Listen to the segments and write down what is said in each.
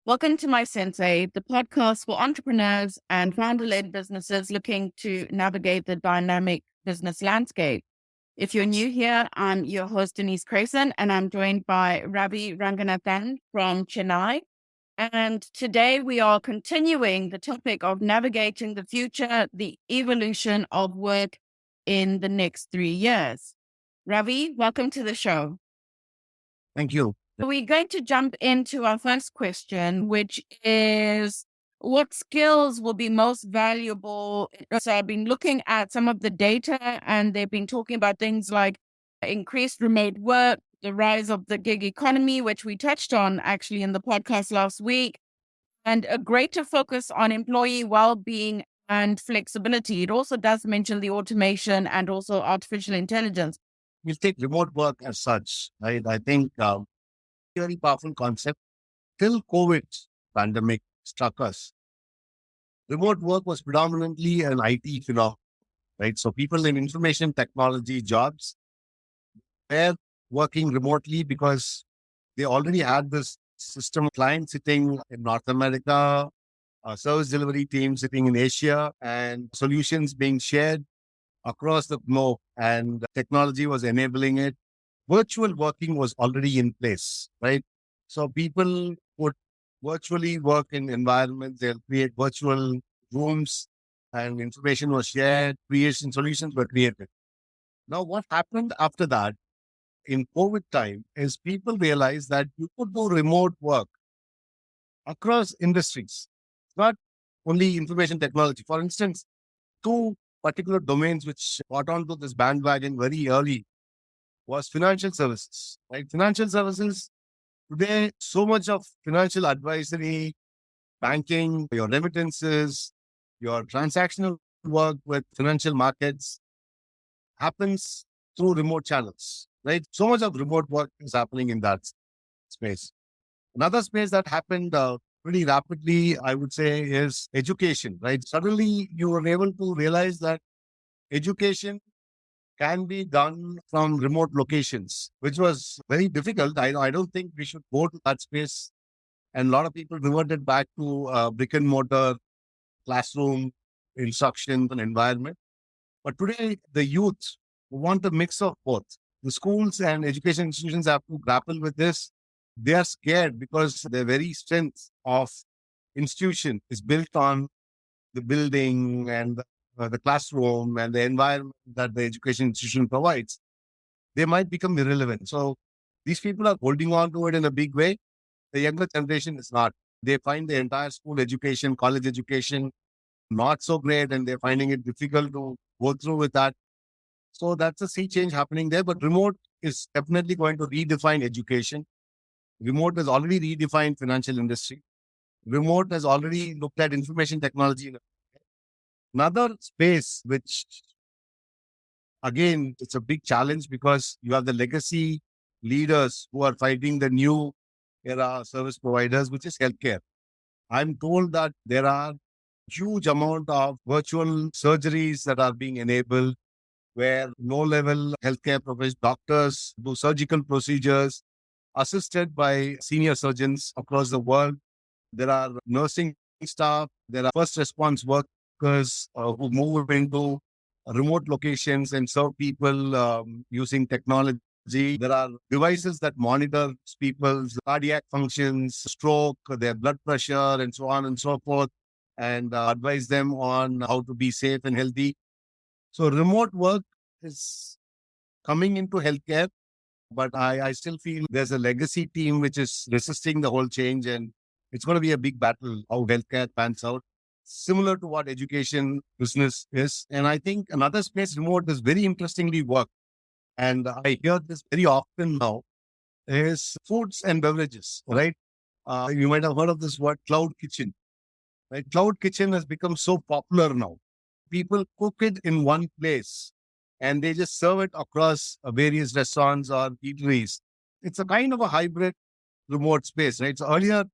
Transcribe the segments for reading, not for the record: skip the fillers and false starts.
Welcome to My Sensei, the podcast for entrepreneurs and founder-led businesses looking to navigate the dynamic business landscape. If you're new here, I'm your host, Denise Crayson, and I'm joined by Ravi Ranganathan from Chennai. And today we are continuing the topic of navigating the future, the evolution of work in the next 3 years. Ravi, welcome to the show. Thank you. We're going to jump into our first question, which is what skills will be most valuable? So I've been looking at some of the data and they've been talking about things like increased remote work, the rise of the gig economy, which we touched on actually in the podcast last week, and a greater focus on employee well-being and flexibility. It also does mention the automation and also artificial intelligence. We'll take remote work as such, right? I think very powerful concept. Till COVID pandemic struck us, remote work was predominantly an IT phenomenon, right? So people in information technology jobs were working remotely because they already had this system client sitting in North America, a service delivery team sitting in Asia, and solutions being shared across the globe, and technology was enabling it. Virtual working was already in place, right? So people would virtually work in environments, they'll create virtual rooms and information was shared, creation solutions were created. Now, what happened after that in COVID time is people realized that you could do remote work across industries, not only information technology. For instance, two particular domains which got onto this bandwagon very early was financial services, right? Financial services, today, so much of financial advisory, banking, your remittances, your transactional work with financial markets happens through remote channels, right? So much of remote work is happening in that space. Another space that happened pretty rapidly, I would say, is education, right? Suddenly you were able to realize that education can be done from remote locations, which was very difficult. I don't think we should go to that space. And a lot of people reverted back to brick and mortar classroom instruction and environment. But today, the youth want a mix of both. The schools and education institutions have to grapple with this. They are scared because their very strength of institution is built on the building and the classroom and the environment that the education institution provides. They might become irrelevant. So these people are holding on to it in a big way. The younger generation is not. They find the entire school education, college education not so great, and they're finding it difficult to go through with that. So that's a sea change happening there. But remote is definitely going to redefine education. Remote has already redefined financial industry. Remote has already looked at information technology. Another space, which again, it's a big challenge because you have the legacy leaders who are fighting the new era service providers, which is healthcare. I'm told that there are huge amount of virtual surgeries that are being enabled where low-level healthcare professionals, doctors do surgical procedures assisted by senior surgeons across the world. There are nursing staff, there are first response workers who move into remote locations and serve people using technology. There are devices that monitor people's cardiac functions, stroke, their blood pressure, and so on and so forth, and advise them on how to be safe and healthy. So remote work is coming into healthcare, but I still feel there's a legacy team which is resisting the whole change, and it's going to be a big battle how healthcare pans out, similar to what education business is. And I think another space remote is very interestingly work. And I hear this very often now is foods and beverages, right? You might have heard of this word cloud kitchen, right? Cloud kitchen has become so popular now. People cook it in one place and they just serve it across various restaurants or eateries. It's a kind of a hybrid remote space, right? So earlier,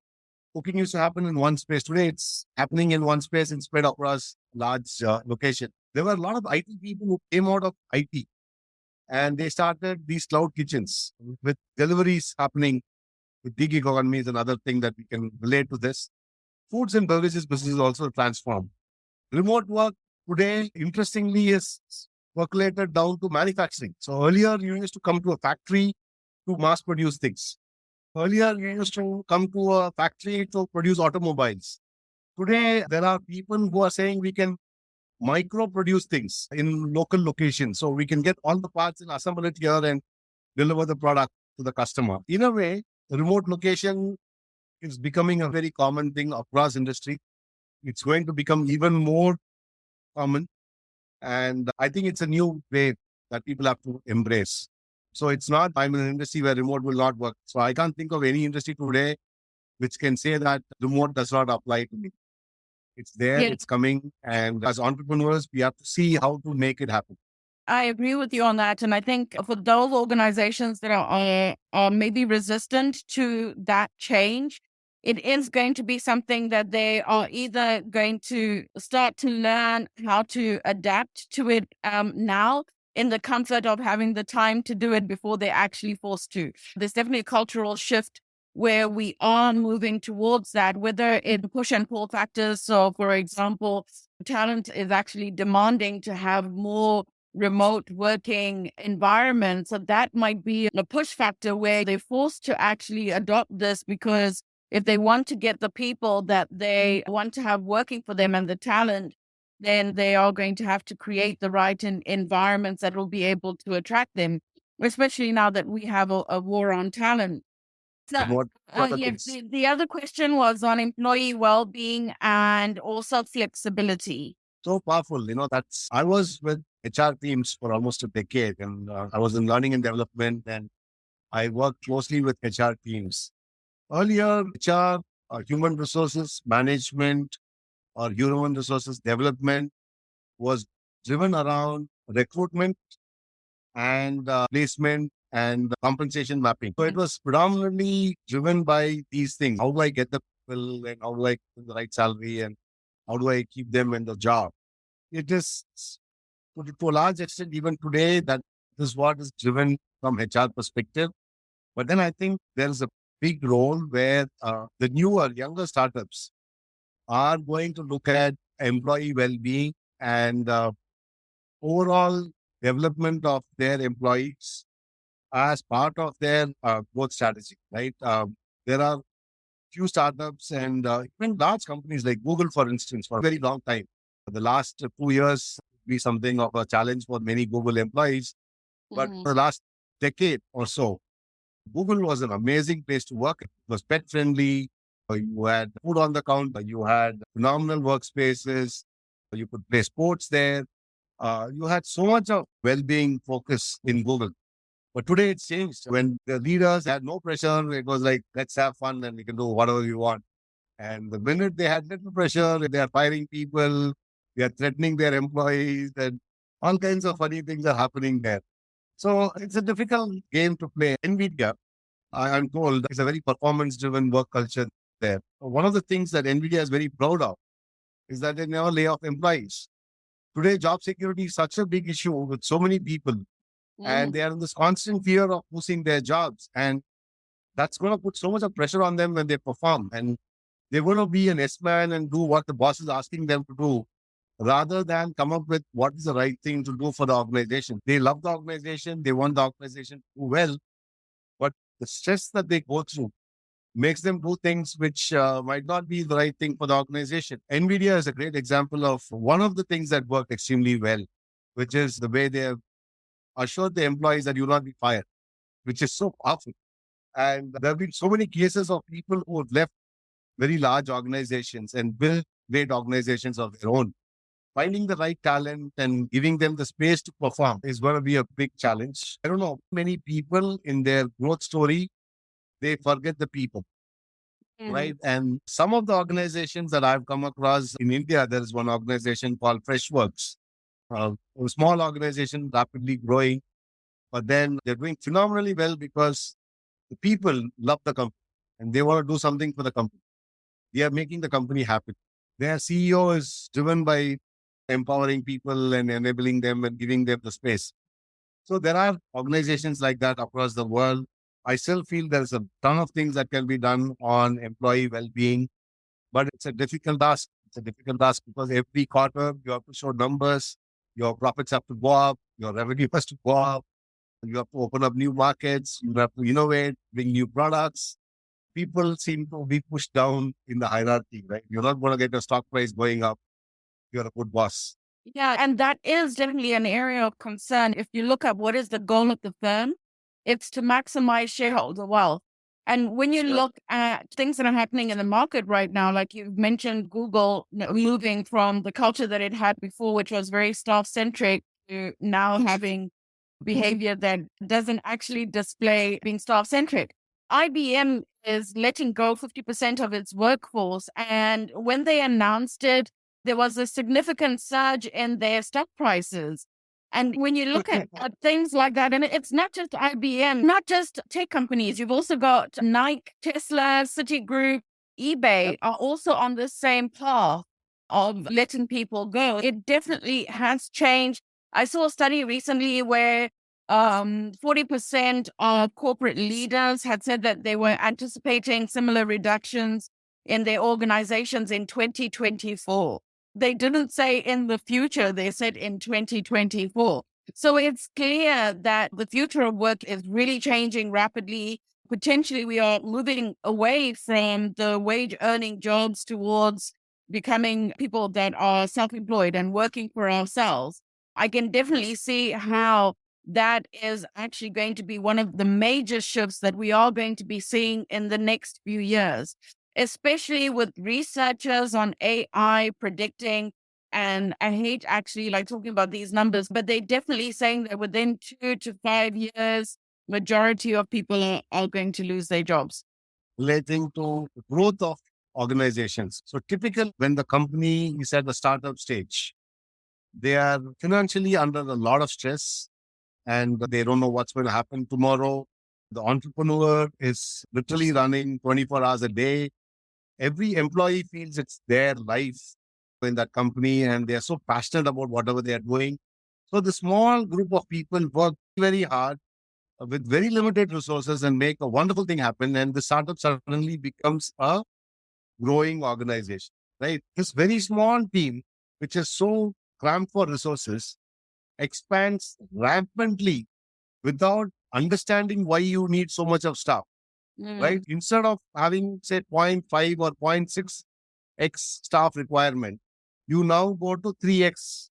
cooking used to happen in one space. Today, it's happening in one space and spread across large location. There were a lot of IT people who came out of IT and they started these cloud kitchens with deliveries happening The gig economy is another thing that we can relate to this. Foods and beverages business is also transformed. Remote work today, interestingly, is percolated down to manufacturing. So earlier, you used to come to a factory to mass produce things. Earlier, you used to come to a factory to produce automobiles. Today, there are people who are saying we can micro produce things in local locations. So we can get all the parts and assemble it here and deliver the product to the customer. In a way, remote location is becoming a very common thing across industry. It's going to become even more common. And I think it's a new wave that people have to embrace. So it's not, I'm in an industry where remote will not work. So I can't think of any industry today which can say that remote does not apply to me. It's there, Yeah, it's coming. And as entrepreneurs, we have to see how to make it happen. I agree with you on that. And I think for those organizations that are maybe resistant to that change, it is going to be something that they are either going to start to learn how to adapt to it now in the comfort of having the time to do it before they're actually forced to. There's definitely a cultural shift where we are moving towards that, whether in push and pull factors. So, for example, talent is actually demanding to have more remote working environment. So that might be a push factor where they're forced to actually adopt this, because if they want to get the people that they want to have working for them and the talent, then they are going to have to create the right environments that will be able to attract them, especially now that we have a war on talent. So, Remote, other yes, things. the other question was on employee well-being and also flexibility. So powerful. I was with HR teams for almost a decade and I was in learning and development and I worked closely with HR teams. Earlier, HR, human resources management or human resources development was driven around recruitment and placement and compensation mapping. So it was predominantly driven by these things. How do I get the people and how do I give them the right salary and how do I keep them in the job? It is to a large extent, even today, that is what is driven from HR perspective. But then I think there is a big role where the newer, younger startups are going to look at employee well-being and overall development of their employees as part of their growth strategy, right? There are few startups and even large companies like Google, for instance, for a very long time. For the last 2 years, be something of a challenge for many Google employees. But Mhm. for the last decade or so, Google was an amazing place to work. It was pet friendly. You had food on the counter. You had phenomenal workspaces. You could play sports there. You had so much of well-being focus in Google. But today it's changed. When the leaders had no pressure, it was like, let's have fun and we can do whatever we want. And the minute they had little pressure, they are firing people, they are threatening their employees, and all kinds of funny things are happening there. So it's a difficult game to play. NVIDIA, I'm told, is a very performance driven work culture there. One of the things that NVIDIA is very proud of is that they never lay off employees. Today, job security is such a big issue with so many people, and Mhm. they are in this constant fear of losing their jobs. And that's going to put so much of pressure on them when they perform. And they're going to be an S man and do what the boss is asking them to do rather than come up with what is the right thing to do for the organization. They love the organization, they want the organization to do well, but the stress that they go through makes them do things which might not be the right thing for the organization. NVIDIA is a great example of one of the things that worked extremely well, which is the way they have assured the employees that you will not be fired, which is so powerful. And there have been so many cases of people who have left very large organizations and built great organizations of their own. Finding the right talent and giving them the space to perform is going to be a big challenge. I don't know, many people in their growth story, they forget the people, right? Mhm. And some of the organizations that I've come across in India, there is one organization called Freshworks, a small organization rapidly growing, but then they're doing phenomenally well because the people love the company and they want to do something for the company. They are making the company happy. Their CEO is driven by empowering people and enabling them and giving them the space. So there are organizations like that across the world. I still feel there's a ton of things that can be done on employee well-being, but it's a difficult task. It's a difficult task because every quarter you have to show numbers, your profits have to go up, your revenue has to go up, you have to open up new markets, you have to innovate, bring new products. People seem to be pushed down in the hierarchy, right? You're not going to get your stock price going up. You're a good boss. Yeah, and that is definitely an area of concern. If you look at what is the goal of the firm, it's to maximize shareholder wealth. And when you Sure. look at things that are happening in the market right now, like you've mentioned, Google moving from the culture that it had before, which was very staff centric, to now having behavior that doesn't actually display being staff centric. IBM is letting go 50% of its workforce. And when they announced it, there was a significant surge in their stock prices. And when you look at things like that, and it's not just IBM, not just tech companies, you've also got Nike, Tesla, Citigroup, eBay are also on the same path of letting people go. It definitely has changed. I saw a study recently where 40% of corporate leaders had said that they were anticipating similar reductions in their organizations in 2024. They didn't say in the future, they said in 2024. So it's clear that the future of work is really changing rapidly. Potentially, we are moving away from the wage earning jobs towards becoming people that are self employed and working for ourselves. I can definitely see how that is actually going to be one of the major shifts that we are going to be seeing in the next few years, especially with researchers on AI predicting. And I hate actually like talking about these numbers, but they're definitely saying that within 2 to 5 years, majority of people are going to lose their jobs. Relating to the growth of organizations. So typical when the company is at the startup stage, they are financially under a lot of stress and they don't know what's going to happen tomorrow. The entrepreneur is literally running 24 hours a day. Every employee feels it's their life in that company and they are so passionate about whatever they are doing. So the small group of people work very hard with very limited resources and make a wonderful thing happen. And the startup suddenly becomes a growing organization, right? This very small team, which is so cramped for resources, expands rampantly without understanding why you need so much of staff, right? Mm. Instead of having, say, zero point 0.5 or zero point 0.6x staff requirement, you now go to 3x,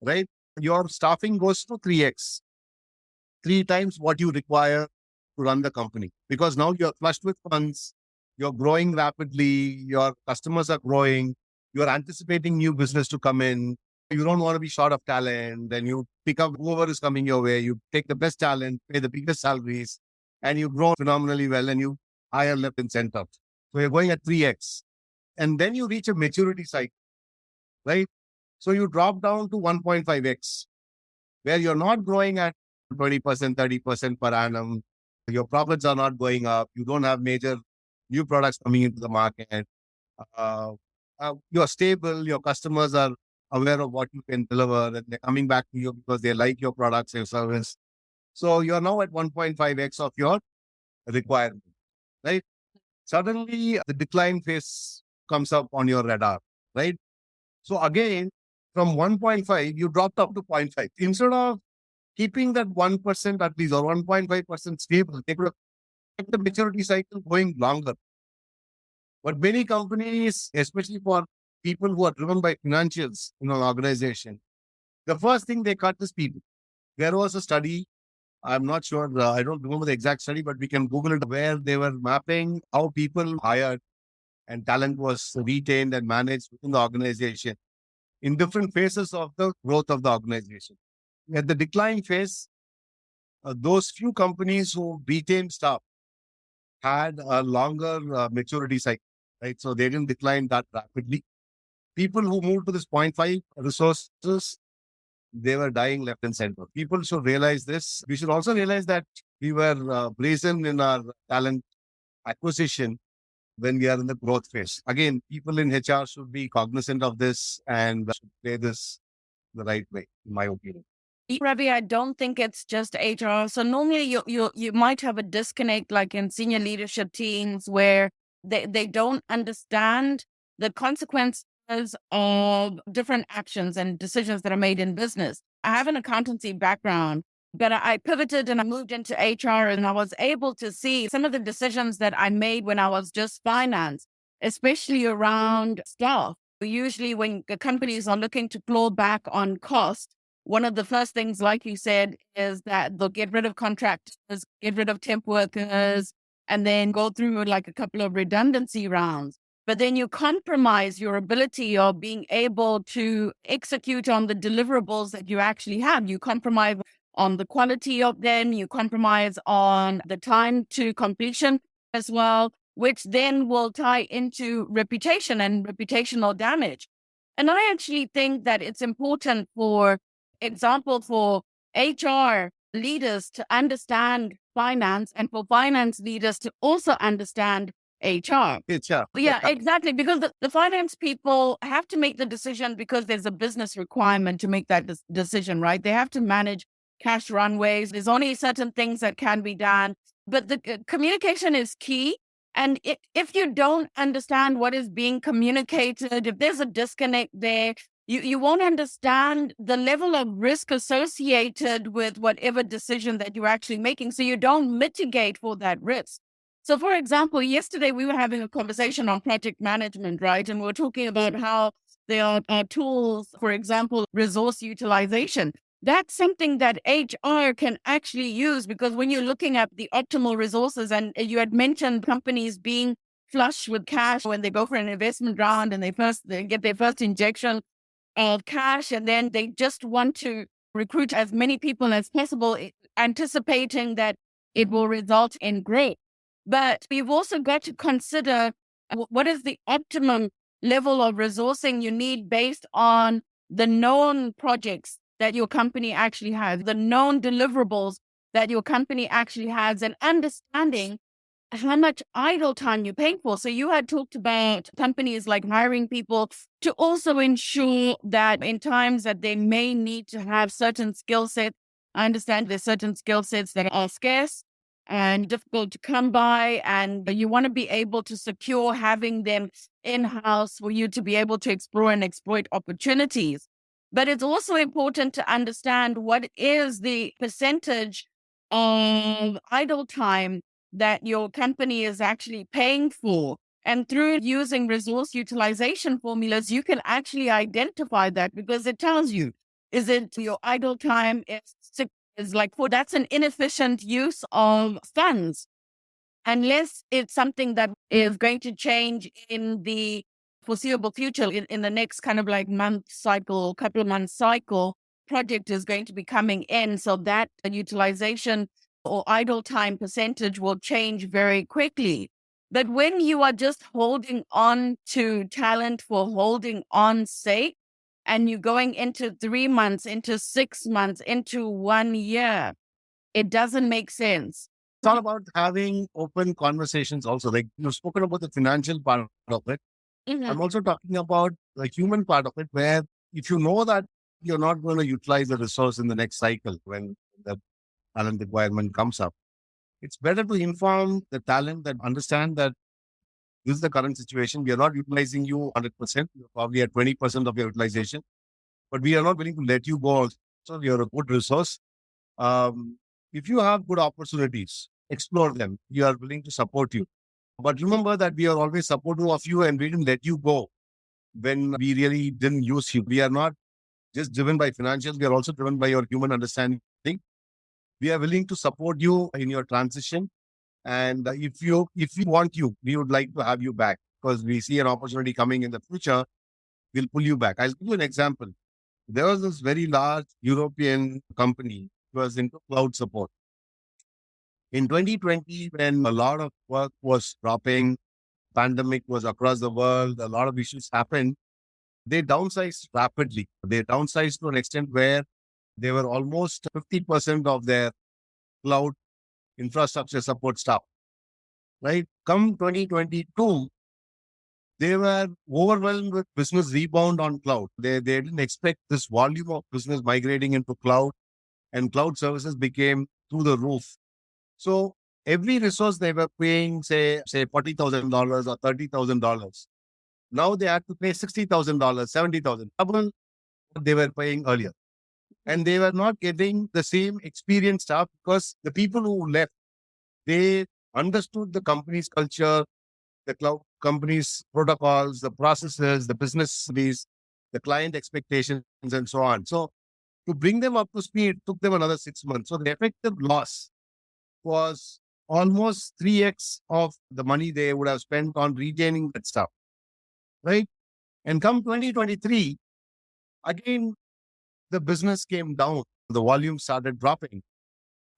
right? Your staffing goes to 3x, three times what you require to run the company. Because now you're flushed with funds, you're growing rapidly, your customers are growing, you're anticipating new business to come in. You don't want to be short of talent. Then you pick up whoever is coming your way, you take the best talent, pay the biggest salaries, and you grow phenomenally well and you hire left and center. So you're going at 3x. And then you reach a maturity cycle, right? So you drop down to 1.5x where you're not growing at 20%, 30% per annum. Your profits are not going up. You don't have major new products coming into the market. Uh, you're stable. Your customers are aware of what you can deliver and they're coming back to you because they like your products, your service. So you're now at 1.5x of your requirement, right? Suddenly the decline phase comes up on your radar, right? So again, from 1.5, you dropped up to zero point 0.5. Instead of keeping that 1% at least or 1.5% stable, they could have kept the maturity cycle going longer. But many companies, especially for people who are driven by financials in an organization, the first thing they cut is people. There was a study, I'm not sure, I don't remember the exact study, but we can Google it, where they were mapping how people hired and talent was retained and managed within the organization in different phases of the growth of the organization. At the decline phase, those few companies who retained staff had a longer maturity cycle, right? So they didn't decline that rapidly. People who moved to this zero point 0.5 resources, they were dying left and center. People should realize this. We should also realize that we were brazen in our talent acquisition when we are in the growth phase. Again, people in HR should be cognizant of this and should play this the right way, in my opinion. Ravi, I don't think it's just HR. So normally you might have a disconnect like in senior leadership teams where they don't understand the consequences of different actions and decisions that are made in business. I have an accountancy background, but I pivoted and I moved into HR, and I was able to see some of the decisions that I made when I was just finance, especially around staff. Usually when the companies are looking to claw back on cost, one of the first things, like you said, is that they'll get rid of contractors, get rid of temp workers, and then go through like a couple of redundancy rounds. But then you compromise your ability of being able to execute on the deliverables that you actually have. You compromise on the quality of them, you compromise on the time to completion as well, which then will tie into reputation and reputational damage. And I actually think that it's important, for example, for HR leaders to understand finance and for finance leaders to also understand HR. HR. Yeah, exactly. Because the finance people have to make the decision because there's a business requirement to make that decision, right? They have to manage cash runways. There's only certain things that can be done, but the communication is key. And if you don't understand what is being communicated, if there's a disconnect there, you won't understand the level of risk associated with whatever decision that you're actually making. So you don't mitigate for that risk. So, for example, yesterday we were having a conversation on project management, right? And we we're talking about how there are tools, for example, resource utilization. That's something that HR can actually use, because when you're looking at the optimal resources, and you had mentioned companies being flush with cash when they go for an investment round and they get their first injection of cash, and then they just want to recruit as many people as possible, anticipating that it will result in growth. But you've also got to consider what is the optimum level of resourcing you need based on the known projects that your company actually has, the known deliverables that your company actually has, and understanding how much idle time you're paying for. So you had talked about companies like hiring people to also ensure that in times that they may need to have certain skill sets. I understand there's certain skill sets that are scarce and difficult to come by, and you want to be able to secure having them in-house for you to be able to explore and exploit opportunities. But it's also important to understand what is the percentage of idle time that your company is actually paying for. And through using resource utilization formulas, you can actually identify that, because it tells you, is it your idle time is like, for that's an inefficient use of funds, unless it's something that is going to change in the foreseeable future, in the next kind of like month cycle, couple of months cycle, project is going to be coming in. So that utilization or idle time percentage will change very quickly. But when you are just holding on to talent for holding on sake, and you're going into 3 months, into 6 months, into 1 year, it doesn't make sense. It's all about having open conversations also. Like you've spoken about the financial part of it. I'm Mhm. also talking about the human part of it, where if you know that you're not going to utilize the resource in the next cycle when the talent requirement comes up, it's better to inform the talent that understand that this is the current situation. We are not utilizing you 100%. You're probably at 20% of your utilization, but we are not willing to let you go. So you're a good resource. If you have good opportunities, explore them. We are willing to support you. But remember that we are always supportive of you and we didn't let you go when we really didn't use you. We are not just driven by financials, we are also driven by your human understanding. We are willing to support you in your transition. And if you want you, we would like to have you back because we see an opportunity coming in the future. We'll pull you back. I'll give you an example. There was this very large European company who was into cloud support. In 2020, when a lot of work was dropping, pandemic was across the world, a lot of issues happened, they downsized rapidly. They downsized to an extent where they were almost 50% of their cloud infrastructure support staff. Right? Come 2022, they were overwhelmed with business rebound on cloud. They didn't expect this volume of business migrating into cloud. and cloud services became through the roof. So every resource they were paying, say $40,000 or $30,000. Now they had to pay $60,000, 70,000, double what they were paying earlier. And they were not getting the same experienced staff because the people who left, they understood the company's culture, the cloud company's protocols, the processes, the business needs, the client expectations, and so on. So to bring them up to speed took them another 6 months. So the effective loss was almost 3x of the money they would have spent on retaining that stuff, right? And come 2023, again, the business came down. The volume started dropping.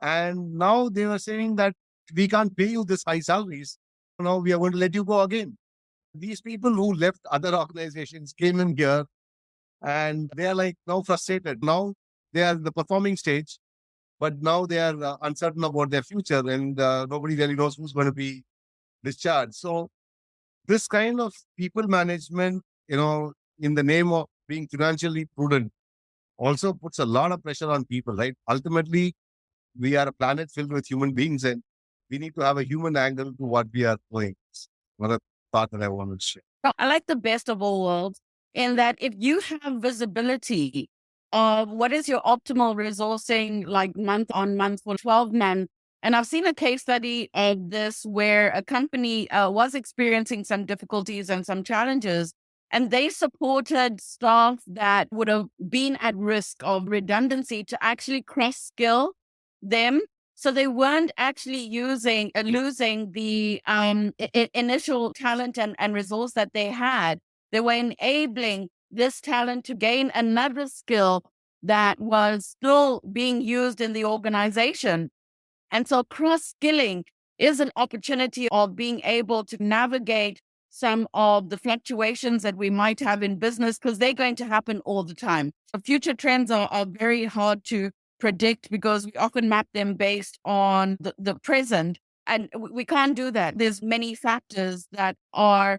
And now they were saying that we can't pay you this high salaries. Now we are going to let you go again. These people who left other organizations came in here and they are like now frustrated. Now they are in the performing stage, but now they are uncertain about their future and nobody really knows who's going to be discharged. So this kind of people management, in the name of being financially prudent, also puts a lot of pressure on people, right? Ultimately, we are a planet filled with human beings and we need to have a human angle to what we are doing. One of the thought that I wanted to share. So I like the best of all worlds in that if you have visibility of what is your optimal resourcing, like month on month for 12 months, and I've seen a case study of this where a company was experiencing some difficulties and some challenges, and they supported staff that would have been at risk of redundancy to actually cross skill them. So they weren't actually losing the initial talent and resource that they had. They were enabling this talent to gain another skill that was still being used in the organization. And so cross-skilling is an opportunity of being able to navigate some of the fluctuations that we might have in business because they're going to happen all the time. So future trends are very hard to predict because we often map them based on the present. And we can't do that. There's many factors that are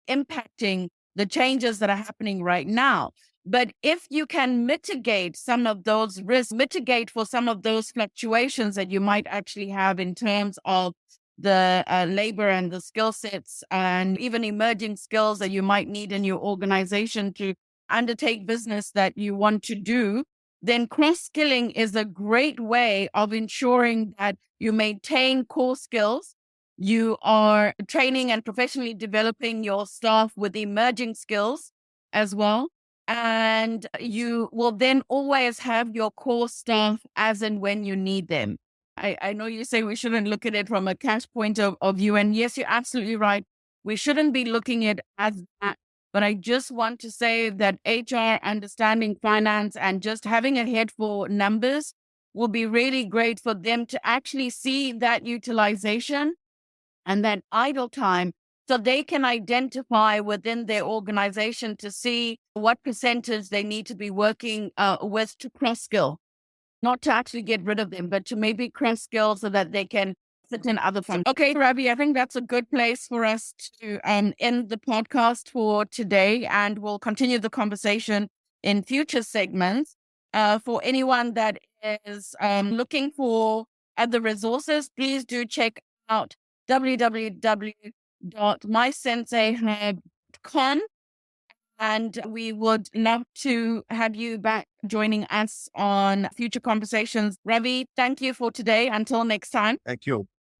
impacting the changes that are happening right now. But if you can mitigate some of those risks, mitigate for some of those fluctuations that you might actually have in terms of the labor and the skill sets and even emerging skills that you might need in your organization to undertake business that you want to do, then cross-skilling is a great way of ensuring that you maintain core skills. You are training and professionally developing your staff with emerging skills as well. And you will then always have your core staff as and when you need them. I know you say we shouldn't look at it from a cash point of view. And yes, you're absolutely right. We shouldn't be looking at it as that. But I just want to say that HR, understanding finance, and just having a head for numbers will be really great for them to actually see that utilization and that idle time so they can identify within their organization to see what percentage they need to be working with to cross skill, not to actually get rid of them, but to maybe cross skill so that they can sit in other functions. Okay, Ravi, I think that's a good place for us to end the podcast for today, and we'll continue the conversation in future segments. For anyone that is looking for other resources, please do check out www.mysensei.com. And we would love to have you back joining us on future conversations. Ravi, thank you for today. Until next time. Thank you.